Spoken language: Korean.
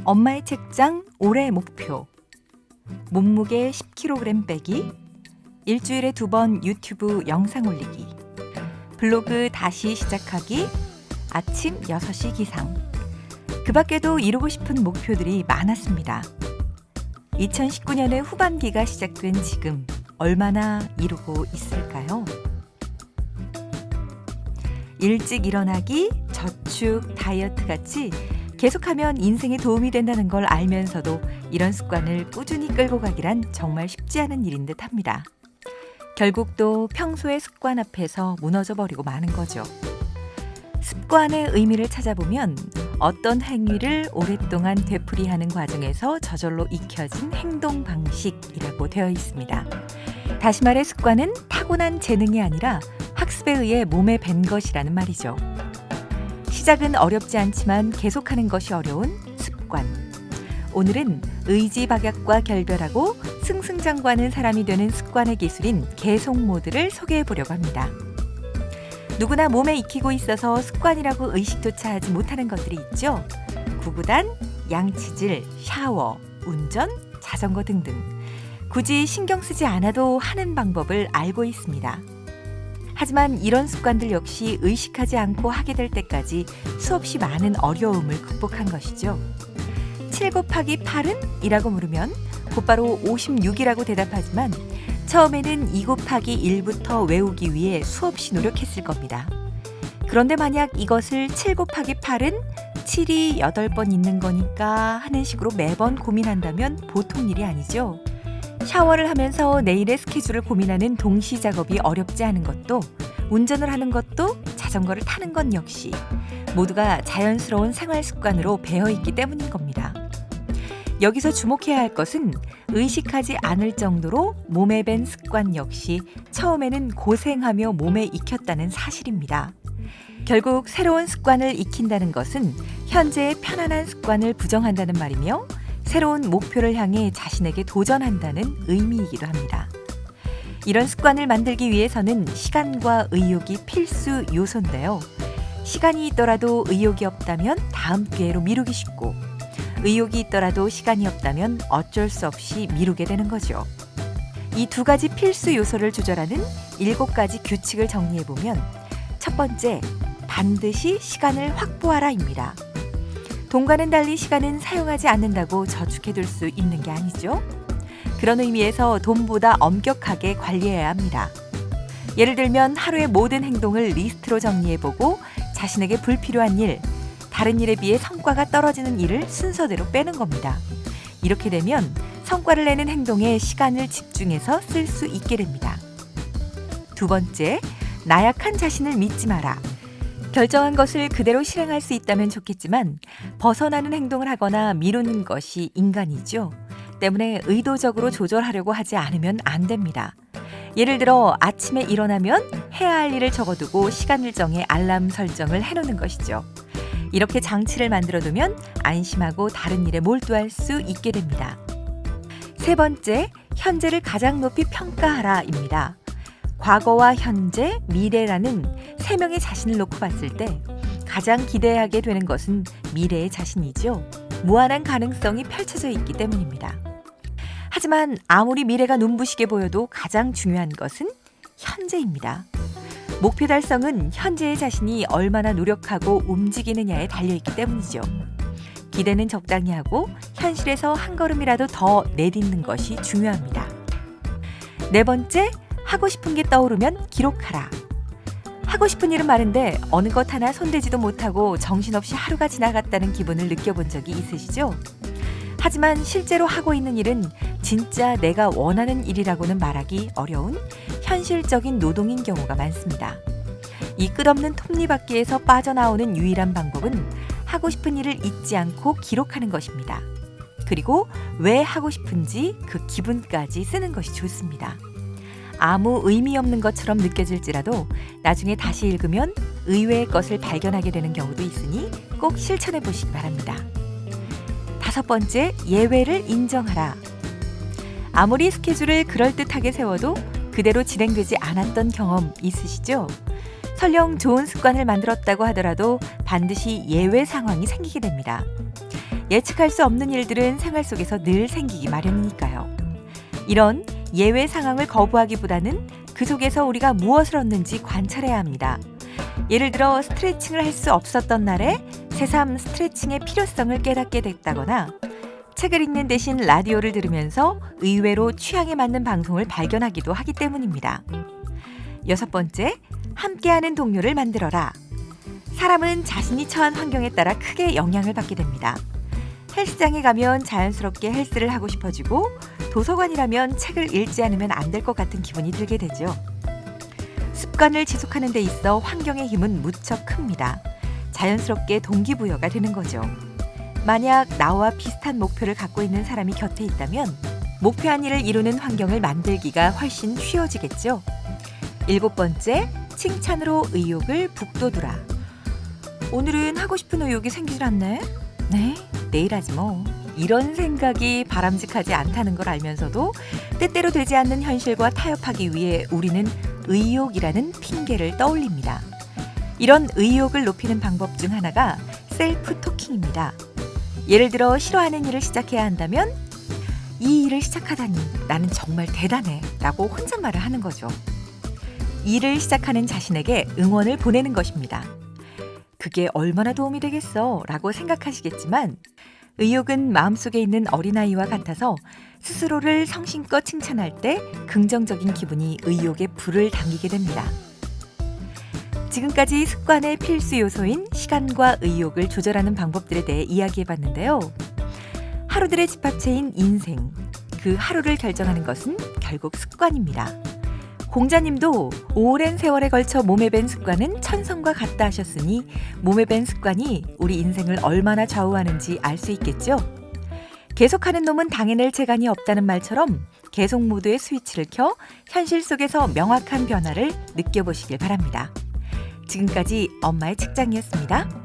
엄마의 책장 올해 목표. 몸무게 10kg 빼기. 일주일에 2번 유튜브 영상 올리기. 블로그 다시 시작하기. 아침 6시 기상. 그 밖에도 이루고 싶은 목표들이 많았습니다. 2019년의 후반기가 시작된 지금 얼마나 이루고 있을까요? 일찍 일어나기, 저축, 다이어트 같이 계속하면 인생에 도움이 된다는 걸 알면서도 이런 습관을 꾸준히 끌고 가기란 정말 쉽지 않은 일인 듯 합니다. 결국 또 평소의 습관 앞에서 무너져 버리고 마는 거죠. 습관의 의미를 찾아보면 어떤 행위를 오랫동안 되풀이하는 과정에서 저절로 익혀진 행동 방식이라고 되어 있습니다. 다시 말해 습관은 타고난 재능이 아니라 학습에 의해 몸에 밴 것이라는 말이죠. 시작은 어렵지 않지만 계속하는 것이 어려운 습관. 오늘은 의지박약과 결별하고 승승장구하는 사람이 되는 습관의 기술인 계속 모드를 소개해 보려고 합니다. 누구나 몸에 익히고 있어서 습관이라고 의식조차 하지 못하는 것들이 있죠. 구구단, 양치질, 샤워, 운전, 자전거 등등. 굳이 신경 쓰지 않아도 하는 방법을 알고 있습니다. 하지만 이런 습관들 역시 의식하지 않고 하게 될 때까지 수없이 많은 어려움을 극복한 것이죠. 7 곱하기 8은? 이라고 물으면 곧바로 56이라고 대답하지만 처음에는 2 곱하기 1부터 외우기 위해 수없이 노력했을 겁니다. 그런데 만약 이것을 7 곱하기 8은 7이 8번 있는 거니까 하는 식으로 매번 고민한다면 보통 일이 아니죠. 샤워를 하면서 내일의 스케줄을 고민하는 동시 작업이 어렵지 않은 것도, 운전을 하는 것도, 자전거를 타는 것 역시 모두가 자연스러운 생활 습관으로 배어있기 때문인 겁니다. 여기서 주목해야 할 것은 의식하지 않을 정도로 몸에 밴 습관 역시 처음에는 고생하며 몸에 익혔다는 사실입니다. 결국 새로운 습관을 익힌다는 것은 현재의 편안한 습관을 부정한다는 말이며 새로운 목표를 향해 자신에게 도전한다는 의미이기도 합니다. 이런 습관을 만들기 위해서는 시간과 의욕이 필수 요소인데요. 시간이 있더라도 의욕이 없다면 다음 기회로 미루기 쉽고, 의욕이 있더라도 시간이 없다면 어쩔 수 없이 미루게 되는 거죠. 이 두 가지 필수 요소를 조절하는 7가지 규칙을 정리해보면 첫 번째, 반드시 시간을 확보하라입니다. 돈과는 달리 시간은 사용하지 않는다고 저축해둘 수 있는 게 아니죠. 그런 의미에서 돈보다 엄격하게 관리해야 합니다. 예를 들면 하루의 모든 행동을 리스트로 정리해보고 자신에게 불필요한 일, 다른 일에 비해 성과가 떨어지는 일을 순서대로 빼는 겁니다. 이렇게 되면 성과를 내는 행동에 시간을 집중해서 쓸 수 있게 됩니다. 두 번째, 나약한 자신을 믿지 마라. 결정한 것을 그대로 실행할 수 있다면 좋겠지만 벗어나는 행동을 하거나 미루는 것이 인간이죠. 때문에 의도적으로 조절하려고 하지 않으면 안 됩니다. 예를 들어 아침에 일어나면 해야 할 일을 적어두고 시간을 정해 알람 설정을 해놓는 것이죠. 이렇게 장치를 만들어두면 안심하고 다른 일에 몰두할 수 있게 됩니다. 세 번째, 현재를 가장 높이 평가하라입니다. 과거와 현재, 미래라는 세 명의 자신을 놓고 봤을 때 가장 기대하게 되는 것은 미래의 자신이죠. 무한한 가능성이 펼쳐져 있기 때문입니다. 하지만 아무리 미래가 눈부시게 보여도 가장 중요한 것은 현재입니다. 목표 달성은 현재의 자신이 얼마나 노력하고 움직이느냐에 달려있기 때문이죠. 기대는 적당히 하고 현실에서 한 걸음이라도 더 내딛는 것이 중요합니다. 네 번째, 하고 싶은 게 떠오르면 기록하라. 하고 싶은 일은 많은데 어느 것 하나 손대지도 못하고 정신없이 하루가 지나갔다는 기분을 느껴본 적이 있으시죠? 하지만 실제로 하고 있는 일은 진짜 내가 원하는 일이라고는 말하기 어려운 현실적인 노동인 경우가 많습니다. 이 끝없는 톱니바퀴에서 빠져나오는 유일한 방법은 하고 싶은 일을 잊지 않고 기록하는 것입니다. 그리고 왜 하고 싶은지 그 기분까지 쓰는 것이 좋습니다. 아무 의미 없는 것처럼 느껴질지라도 나중에 다시 읽으면 의외의 것을 발견하게 되는 경우도 있으니 꼭 실천해 보시기 바랍니다. 5번째, 예외를 인정하라. 아무리 스케줄을 그럴듯하게 세워도 그대로 진행되지 않았던 경험 있으시죠? 설령 좋은 습관을 만들었다고 하더라도 반드시 예외 상황이 생기게 됩니다. 예측할 수 없는 일들은 생활 속에서 늘 생기기 마련이니까요. 이런 예외 상황을 거부하기보다는 그 속에서 우리가 무엇을 얻는지 관찰해야 합니다. 예를 들어 스트레칭을 할 수 없었던 날에 새삼 스트레칭의 필요성을 깨닫게 됐다거나 책을 읽는 대신 라디오를 들으면서 의외로 취향에 맞는 방송을 발견하기도 하기 때문입니다. 6번째, 함께하는 동료를 만들어라. 사람은 자신이 처한 환경에 따라 크게 영향을 받게 됩니다. 헬스장에 가면 자연스럽게 헬스를 하고 싶어지고 도서관이라면 책을 읽지 않으면 안 될 것 같은 기분이 들게 되죠. 습관을 지속하는 데 있어 환경의 힘은 무척 큽니다. 자연스럽게 동기부여가 되는 거죠. 만약 나와 비슷한 목표를 갖고 있는 사람이 곁에 있다면 목표한 일을 이루는 환경을 만들기가 훨씬 쉬워지겠죠. 7번째, 칭찬으로 의욕을 북돋우라. 오늘은 하고 싶은 의욕이 생기질 않네? 네, 내일 하지 뭐. 이런 생각이 바람직하지 않다는 걸 알면서도 때때로 되지 않는 현실과 타협하기 위해 우리는 의욕이라는 핑계를 떠올립니다. 이런 의욕을 높이는 방법 중 하나가 셀프 토킹입니다. 예를 들어 싫어하는 일을 시작해야 한다면 이 일을 시작하다니 나는 정말 대단해 라고 혼잣말을 하는 거죠. 일을 시작하는 자신에게 응원을 보내는 것입니다. 그게 얼마나 도움이 되겠어 라고 생각하시겠지만 의욕은 마음속에 있는 어린아이와 같아서 스스로를 성심껏 칭찬할 때 긍정적인 기분이 의욕에 불을 당기게 됩니다. 지금까지 습관의 필수 요소인 시간과 의욕을 조절하는 방법들에 대해 이야기해봤는데요. 하루들의 집합체인 인생, 그 하루를 결정하는 것은 결국 습관입니다. 공자님도 오랜 세월에 걸쳐 몸에 밴 습관은 천성과 같다 하셨으니 몸에 밴 습관이 우리 인생을 얼마나 좌우하는지 알 수 있겠죠? 계속하는 놈은 당해낼 재간이 없다는 말처럼 계속 모드의 스위치를 켜 현실 속에서 명확한 변화를 느껴보시길 바랍니다. 지금까지 엄마의 책장이었습니다.